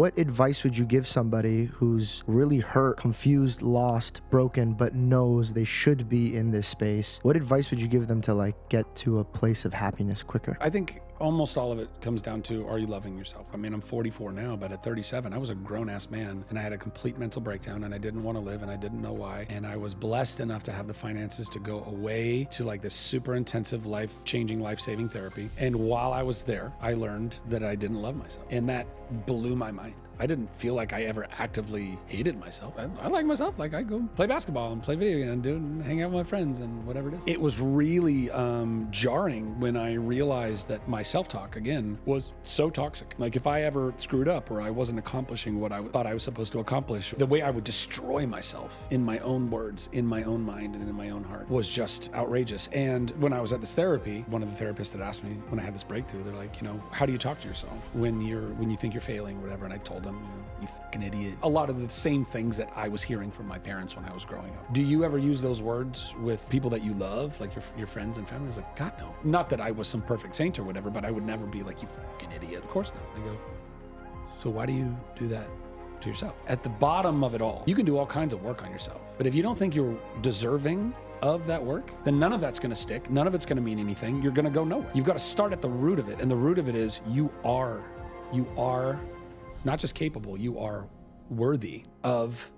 What advice would you give somebody who's really hurt, confused, lost, broken, but knows they should be in this space? What advice would you give them to like get to a place of happiness quicker? I think almost all of it comes down to, are you loving yourself? I mean, I'm 44 now, but at 37, I was a grown-ass man and I had a complete mental breakdown and I didn't want to live and I didn't know why. And I was blessed enough to have the finances to go away to like this super intensive life-changing, life-saving therapy. And while I was there, I learned that I didn't love myself. And that blew my mind. I didn't feel like I ever actively hated myself. I like myself. Like I go play basketball and play video games and hang out with my friends and whatever it is. It was really jarring when I realized that my self-talk, again, was so toxic. Like if I ever screwed up or I wasn't accomplishing what I thought I was supposed to accomplish, the way I would destroy myself in my own words, in my own mind, and in my own heart was just outrageous. And when I was at this therapy, one of the therapists that asked me when I had this breakthrough, they're like, how do you talk to yourself when you think you're failing or whatever? And I told them, you fucking idiot. A lot of the same things that I was hearing from my parents when I was growing up. Do you ever use those words with people that you love, like your friends and family? I was like, God, no. Not that I was some perfect saint or whatever, but I would never be like, you fucking idiot. Of course not. They go, so why do you do that to yourself? At the bottom of it all, you can do all kinds of work on yourself. But if you don't think you're deserving of that work, then none of that's going to stick. None of it's going to mean anything. You're going to go nowhere. You've got to start at the root of it. And the root of it is you are not just capable, you are worthy of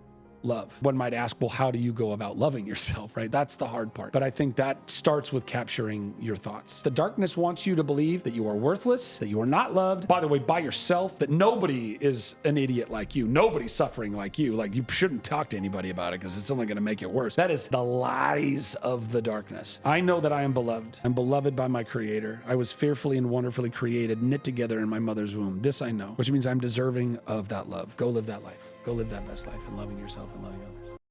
love. One might ask, well, how do you go about loving yourself, right? That's the hard part. But I think that starts with capturing your thoughts. The darkness wants you to believe that you are worthless, that you are not loved, by the way, by yourself, that nobody is an idiot like you. Nobody's suffering like you. Like you shouldn't talk to anybody about it because it's only going to make it worse. That is the lies of the darkness. I know that I am beloved. I'm beloved by my Creator. I was fearfully and wonderfully created, knit together in my mother's womb. This I know, which means I'm deserving of that love. Go live that life. Go live that best life and loving yourself and loving others.